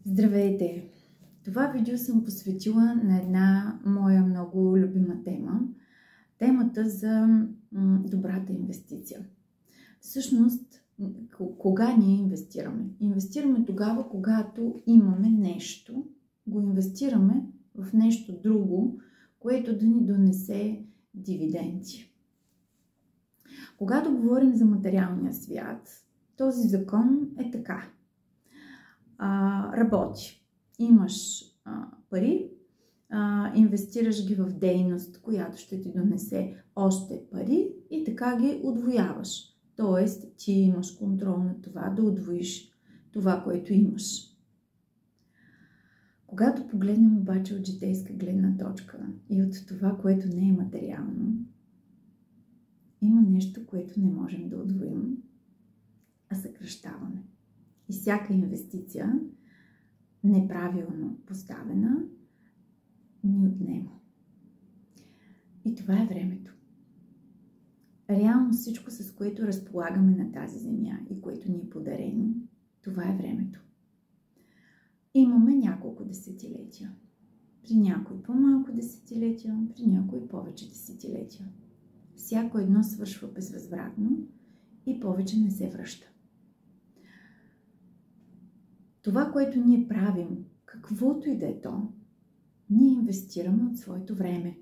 Здравейте! Това видео съм посветила на една моя много любима тема. Темата за добрата инвестиция. Всъщност, кога ние инвестираме? Инвестираме тогава, когато имаме нещо, го инвестираме в нещо друго, което да ни донесе дивиденти. Когато говорим за материалния свят, този закон е така. Работи. Имаш пари, инвестираш ги в дейност, която ще ти донесе още пари и така ги удвояваш. Тоест, ти имаш контрол на това да удвоиш това, което имаш. Когато погледнем обаче от житейска гледна точка и от това, което не е материално, има нещо, което не можем да удвоим, а съкращаваме. И всяка инвестиция, неправилно поставена, ни отнема. И това е времето. Реално всичко, с което разполагаме на тази земя и което ни е подарено, това е времето. Имаме няколко десетилетия. При някои по-малко десетилетия, при някои повече десетилетия. Всяко едно свършва безвъзвратно и повече не се връща. Това, което ние правим, каквото и да е то, ние инвестираме от своето време.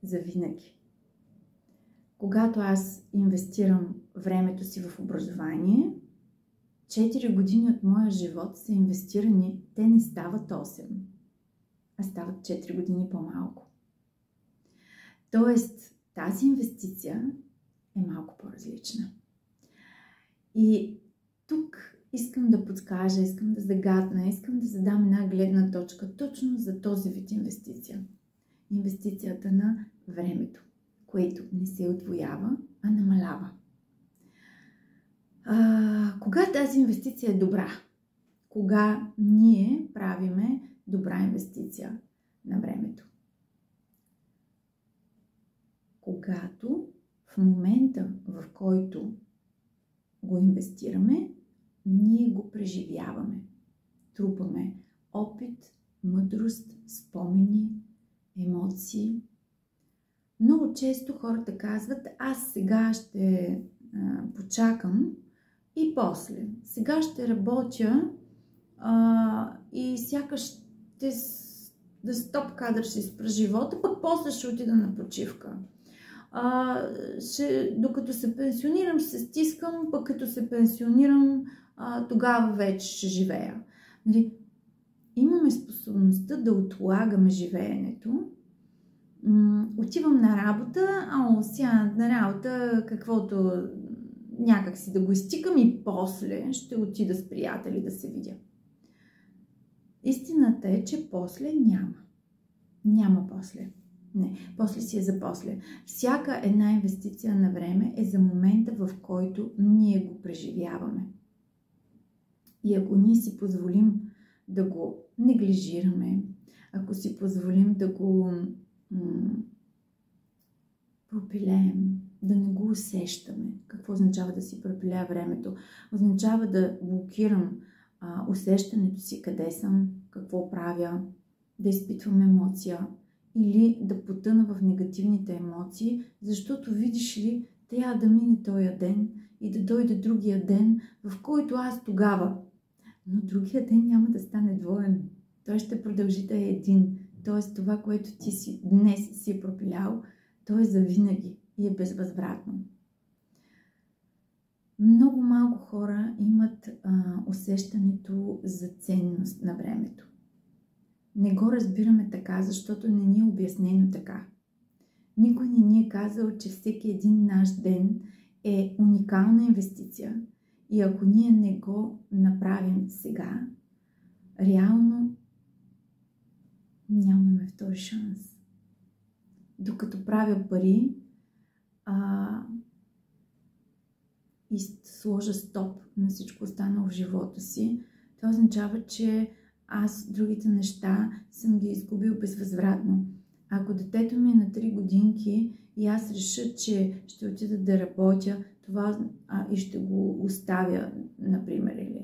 Завинаги. Когато аз инвестирам времето си в образование, 4 години от моя живот са инвестирани, те не стават 8, а стават 4 години по-малко. Тоест, тази инвестиция е малко по-различна. И тук искам да подскажа, искам да загадна, искам да задам една гледна точка точно за този вид инвестиция. Инвестицията на времето, което не се удвоява, а намалява. Кога тази инвестиция е добра? Кога ние правиме добра инвестиция на времето? Когато в момента, в който го инвестираме, ние го преживяваме. Трупаме опит, мъдрост, спомени, емоции. Много често хората казват, аз сега ще почакам и после. Сега ще работя и сякаш да стоп кадър ще спра живота, пък после ще отида на почивка. Докато се пенсионирам, ще се стискам, пък като се пенсионирам, тогава вече ще живея. Нали? Имаме способността да отлагаме живеенето. Отивам на работа, сега на работа каквото някак си да го изтикам и после ще отида с приятели да се видя. Истината е, че после няма. Няма после. Не, после си е за после. Всяка една инвестиция на време е за момента, в който ние го преживяваме. И ако ние си позволим да го неглижираме, ако си позволим да го пропилеем, да не го усещаме. Какво означава да си пропилея времето? Означава да блокирам усещането си, къде съм, какво правя, да изпитвам емоция или да потъна в негативните емоции, защото видиш ли, трябва да мине този ден и да дойде другия ден, в който аз тогава. Но другия ден няма да стане двоен. Той ще продължи да е един. Тоест това, което ти си днес си пропилял, то е завинаги и е безвъзвратно. Много малко хора имат усещането за ценност на времето. Не го разбираме така, защото не ни е обяснено така. Никой не ни е казал, че всеки един наш ден е уникална инвестиция и ако ние не го направим сега, реално нямаме втори шанс. Докато правя пари и сложа стоп на всичко останало в живота си, това означава, че аз другите неща съм ги изгубил безвъзвратно. Ако детето ми е на 3 годинки и аз реша, че ще отида да работя това, и ще го оставя, например, или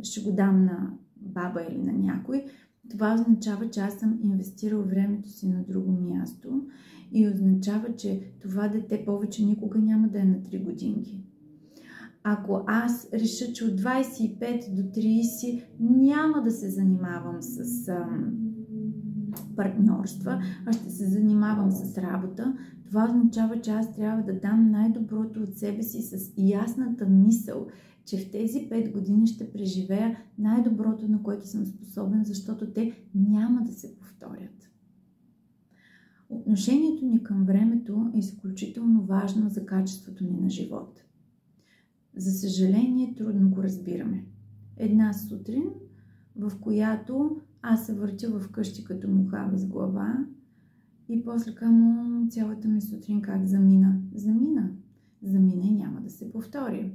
ще го дам на баба или на някой, това означава, че аз съм инвестирал времето си на друго място и означава, че това дете повече никога няма да е на 3 годинки. Ако аз реша, че от 25 до 30 няма да се занимавам с партньорства, а ще се занимавам с работа, това означава, че аз трябва да дам най-доброто от себе си с ясната мисъл, че в тези 5 години ще преживея най-доброто, на което съм способен, защото те няма да се повторят. Отношението ни към времето е изключително важно за качеството ни на живот. За съжаление, трудно го разбираме. Една сутрин, в която аз се въртя вкъщи като муха без глава и после казвам, цялата ми сутрин как замина. Замина и няма да се повтори.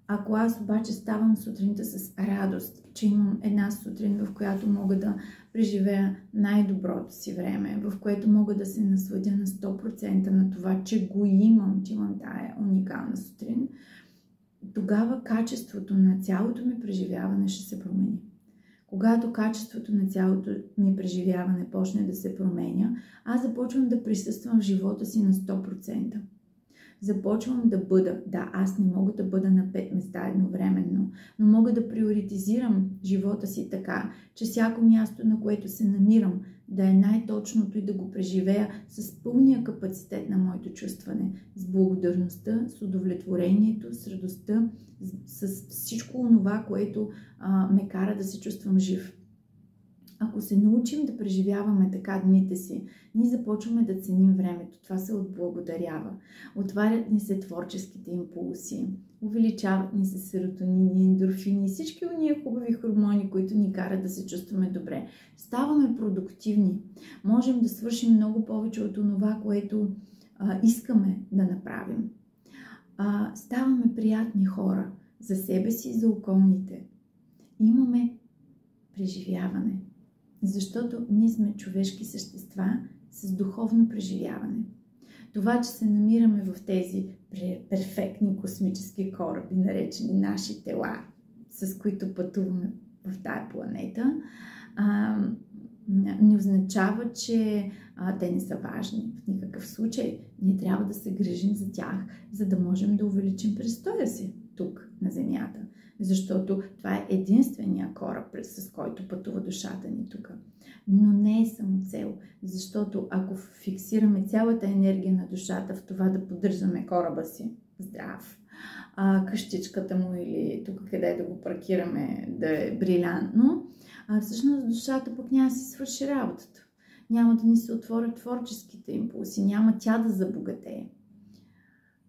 Ако аз обаче ставам сутринта с радост, че имам една сутрин, в която мога да преживея най-доброто си време, в което мога да се насладя на 100% на това, че го имам, че имам тая уникална сутрин, тогава качеството на цялото ми преживяване ще се промени. Когато качеството на цялото ми преживяване почне да се променя, аз започвам да присъствам в живота си на 100%. Започвам да бъда. Да, аз не мога да бъда на 5 места едновременно, но мога да приоритизирам живота си така, че всяко място, на което се намирам, да е най-точното и да го преживея с пълния капацитет на моето чувстване, с благодарността, с удовлетворението, с радостта, с всичко онова, което ме кара да се чувствам жив. Ако се научим да преживяваме така дните си, ние започваме да ценим времето. Това се отблагодарява. Отварят ни се творческите импулси, увеличават ни се серотонини, ендорфини, всички ония хубави хормони, които ни карат да се чувстваме добре. Ставаме продуктивни. Можем да свършим много повече от това, което искаме да направим. Ставаме приятни хора за себе си и за околните. Имаме преживяване. Защото ние сме човешки същества с духовно преживяване. Това, че се намираме в тези перфектни космически кораби, наречени наши тела, с които пътуваме в тая планета, не означава, че те не са важни. В никакъв случай ние трябва да се грижим за тях, за да можем да увеличим престоя си тук на Земята. Защото това е единствения кораб, с който пътува душата ни тук. Но не е самоцел, защото ако фиксираме цялата енергия на душата в това да поддържаме кораба си здрав, къщичката му или тук къде да го паркираме да е брилянтно, всъщност душата пък няма да си свърши работата. Няма да ни се отворят творческите импулси, няма тя да забогатее.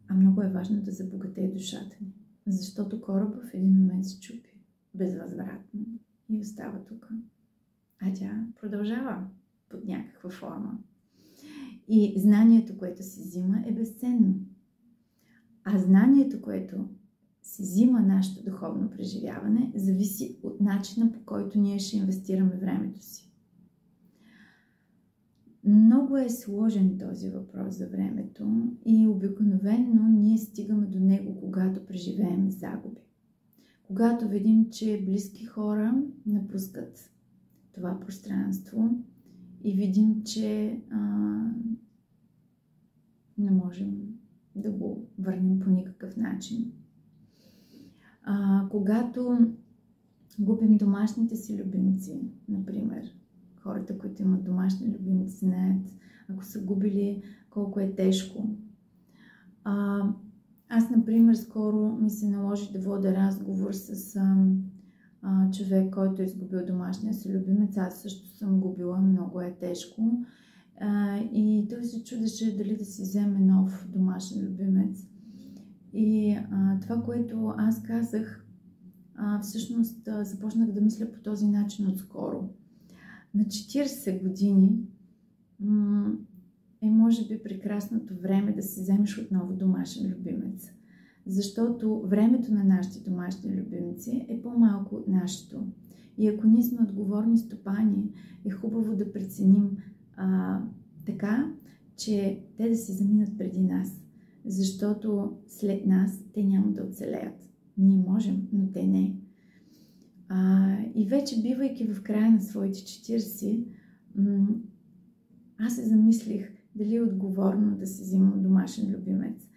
А много е важно да забогатее душата ни. Защото кораба в един момент се чупи безвъзвратно и остава тук. А тя продължава под някаква форма. И знанието, което се взима, е безценно. А знанието, което се взима нашето духовно преживяване, зависи от начина, по който ние ще инвестираме времето си. Много е сложен този въпрос за времето и обикновено ние стигаме до него, когато преживеем загуби. Когато видим, че близки хора напускат това пространство и видим, че не можем да го върнем по никакъв начин. Когато губим домашните си любимци, например, хората, които имат домашни любимци, знаят, ако са губили, колко е тежко. Аз, например, скоро ми се наложи да водя разговор с човек, който е изгубил домашния си любимец. Аз също съм губила, много е тежко. И той се чудеше дали да си вземе нов домашен любимец. И това, което аз казах, всъщност започнах да мисля по този начин отскоро. На 40 години е може би прекрасното време да си вземеш отново домашен любимец. Защото времето на нашите домашни любимци е по-малко от нашето. И ако ние сме отговорни стопани, е хубаво да преценим така, че те да си заминат преди нас. Защото след нас те няма да оцелеят. Ние можем, но те не. И вече бивайки в края на своите 40, аз се замислих дали е отговорно да се взимам домашен любимец.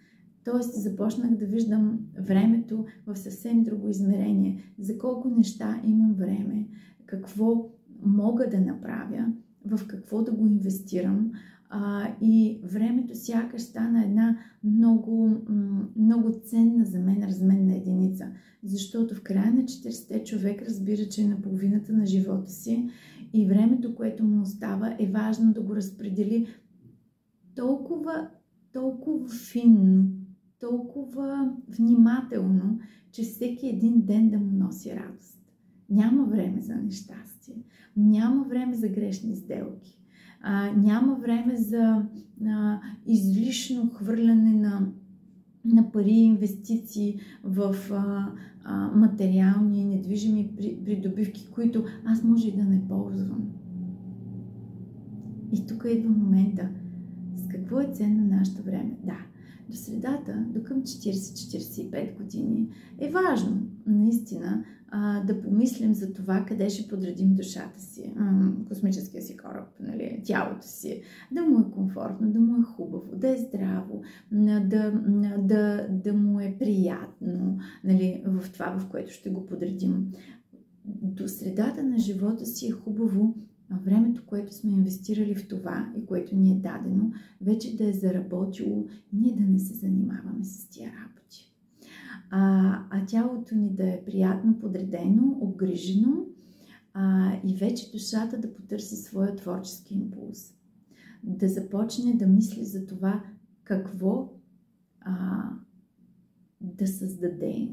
Тоест започнах да виждам времето в съвсем друго измерение. За колко неща имам време, какво мога да направя, в какво да го инвестирам. И времето сякаш стана една много ценна за мен разменна единица. Защото в края на 40-те човек разбира, че е на половината на живота си и времето, което му остава, е важно да го разпредели толкова финно, толкова внимателно, че всеки един ден да му носи радост. Няма време за нещастие, няма време за грешни сделки, няма време за излишно хвърляне на пари и инвестиции в материални, недвижими придобивки, които аз може и да не ползвам. И тук идва момента. С какво е ценно нашето време? Да, до средата, до към 40-45 години е важно наистина да помислим за това къде ще подредим душата си, космическия си кораб, нали, тялото си, да му е комфортно, да му е хубаво, да е здраво, да му е приятно, нали, в това, в което ще го подредим. До средата на живота си е хубаво времето, което сме инвестирали в това и което ни е дадено, вече да е заработило и ние да не се занимаваме с тия работи. А тялото ни да е приятно подредено, обгрижено и вече душата да потърси своя творчески импулс. Да започне да мисли за това какво да създаде,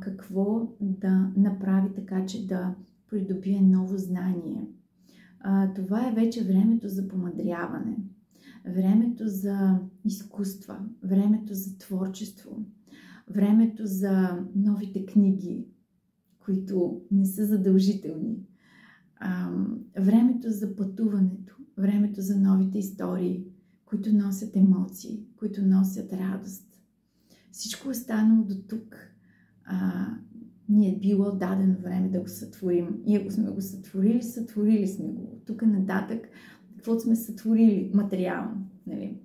какво да направи така, че да придобие ново знание. Това е вече времето за помъдряване, времето за изкуства, времето за творчество, времето за новите книги, които не са задължителни, времето за пътуването, времето за новите истории, които носят емоции, които носят радост. Всичко останало до тук ни е било дадено време да го сътворим. И ако сме го сътворили, сътворили сме го. Тук нататък, каквото сме сътворили материално. Нали?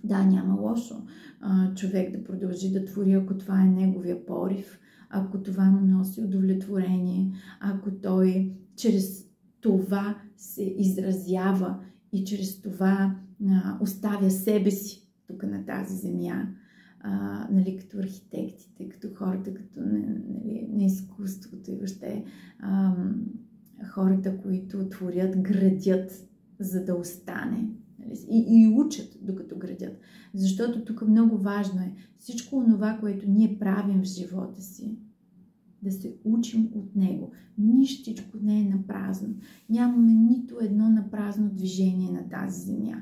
Да, няма лошо човек да продължи да твори, ако това е неговия порив, ако това му носи удовлетворение, ако той чрез това се изразява и чрез това оставя себе си тук на тази земя. Нали, като архитектите, като хората, като на изкуството и въобще хората, които творят, градят, за да остане. Нали, и учат, докато градят. Защото тук много важно е всичко това, което ние правим в живота си, да се учим от него. Нищичко не е напразно. Нямаме нито едно напразно движение на тази земя.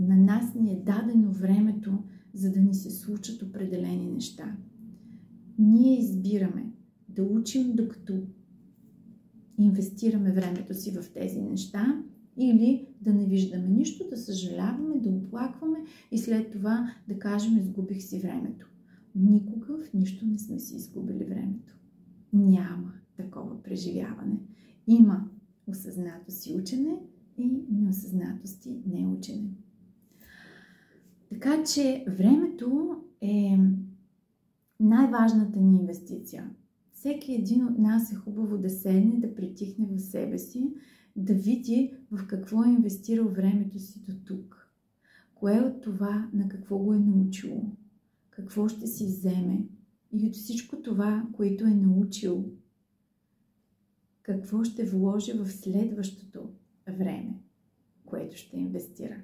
На нас ни е дадено времето, за да ни се случат определени неща. Ние избираме да учим, докато инвестираме времето си в тези неща, или да не виждаме нищо, да съжаляваме, да оплакваме и след това да кажем: изгубих си времето. Никога в нищо не сме си изгубили времето. Няма такова преживяване. Има осъзнато си учене и неосъзнато си неучене. Така че времето е най-важната ни инвестиция. Всеки един от нас е хубаво да седне, да притихне в себе си, да види в какво е инвестирал времето си до тук. Кое от това, на какво го е научило, какво ще си вземе и от всичко това, което е научил, какво ще вложи в следващото време, което ще инвестира.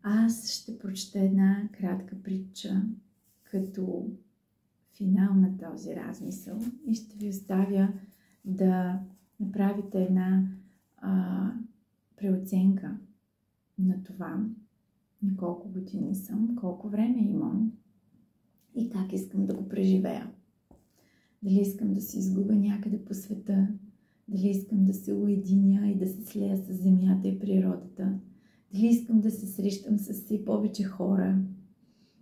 Аз ще прочета една кратка притча като финал на този размисъл и ще ви оставя да направите една преоценка на това, на колко години съм, колко време имам и как искам да го преживея. Дали искам да се изгубя някъде по света, дали искам да се уединя и да се слея с земята и природата, дали искам да се срещам с все повече хора,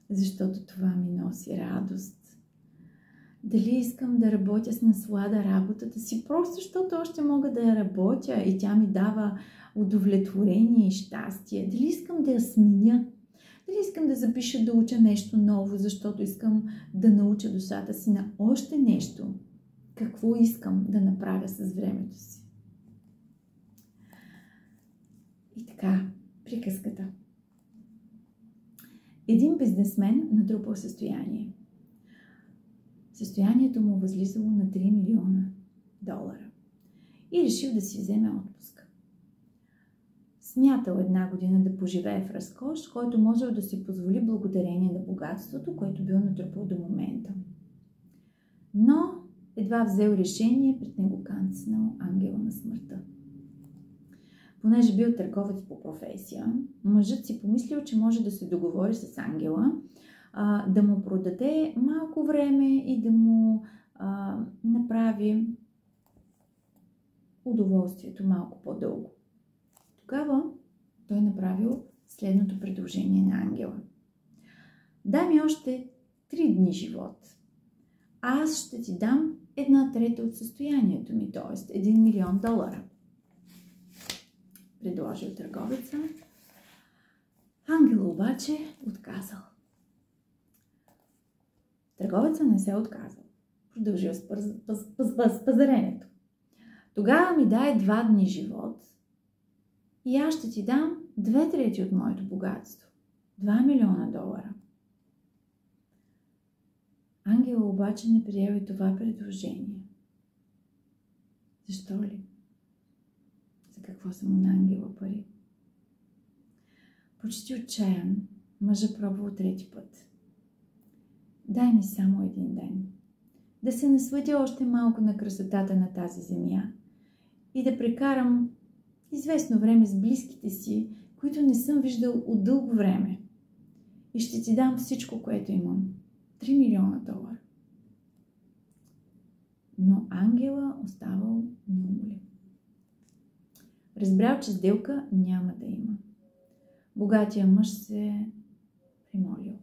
защото това ми носи радост. Дали искам да работя с наслада работата си, просто защото още мога да я работя и тя ми дава удовлетворение и щастие. Дали искам да я сменя, дали искам да запиша да уча нещо ново, защото искам да науча душата си на още нещо. Какво искам да направя с времето си? И така, приказката. Един бизнесмен натрупал състояние. Състоянието му възлизало на $3 милиона и решил да си вземе отпуска. Смятал 1 година да поживее в разкош, който можел да си позволи благодарение на богатството, което бил натрупал до момента. Но едва взел решение, пред него канцнал ангела на смъртта. Понеже бил търговец по професия, мъжът си помислил, че може да се договори с ангела, да му продаде малко време и да му направи удоволствието малко по-дълго. Тогава той направил следното предложение на ангела. Дай ми още 3 дни живот. Аз ще ти дам 1/3 от състоянието ми, т.е. $1 милион. Предложил търговеца. Ангел обаче отказал. Търговецът не се отказал. Продължил с пазарението. Тогава ми дай 2 дни живот и аз ще ти дам 2/3 от моето богатство. $2 милиона. Ангел обаче не приел и това предложение. Защо ли? За какво са му на ангела пари? Почти отчаян, мъжът пробвал 3 път. Дай ми само 1 ден. Да се насладя още малко на красотата на тази земя и да прекарам известно време с близките си, които не съм виждал от дълго време. И ще ти дам всичко, което имам. $3 милиона. Но ангела оставал неумолим. Разбрал, че сделка няма да има. Богатия мъж се примолил.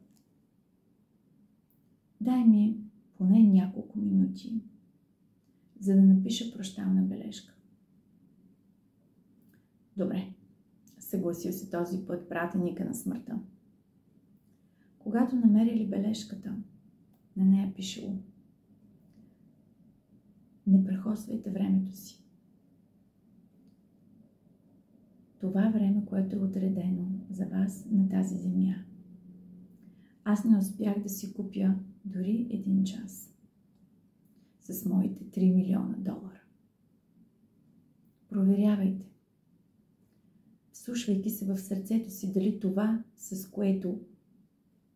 Дай ми поне няколко минути, за да напиша прощална бележка. Добре, съгласил се този път пратеника на смъртта. Когато намерили бележката, на нея пишело: не прехосвайте времето си. Това време, което е отредено за вас на тази земя. Аз не успях да си купя дори 1 час с моите $3 милиона. Проверявайте, вслушвайки се в сърцето си, дали това, с което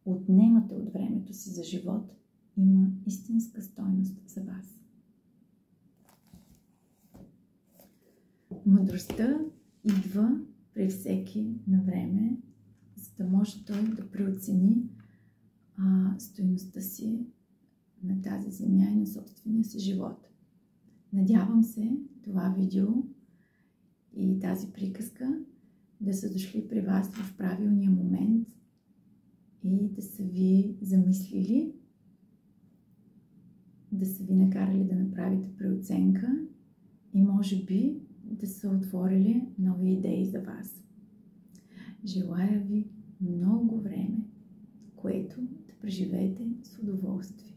отнемате от времето си за живот, има истинска стойност за вас. Мъдростта идва при всеки на време, за да може той да преоцени стойността си на тази земя и на собствения си живот. Надявам се това видео и тази приказка да са дошли при вас в правилния момент и да са ви замислили, да са ви накарали да направите преоценка и може би да са отворили нови идеи за вас. Желая ви много време, което да преживеете с удоволствие.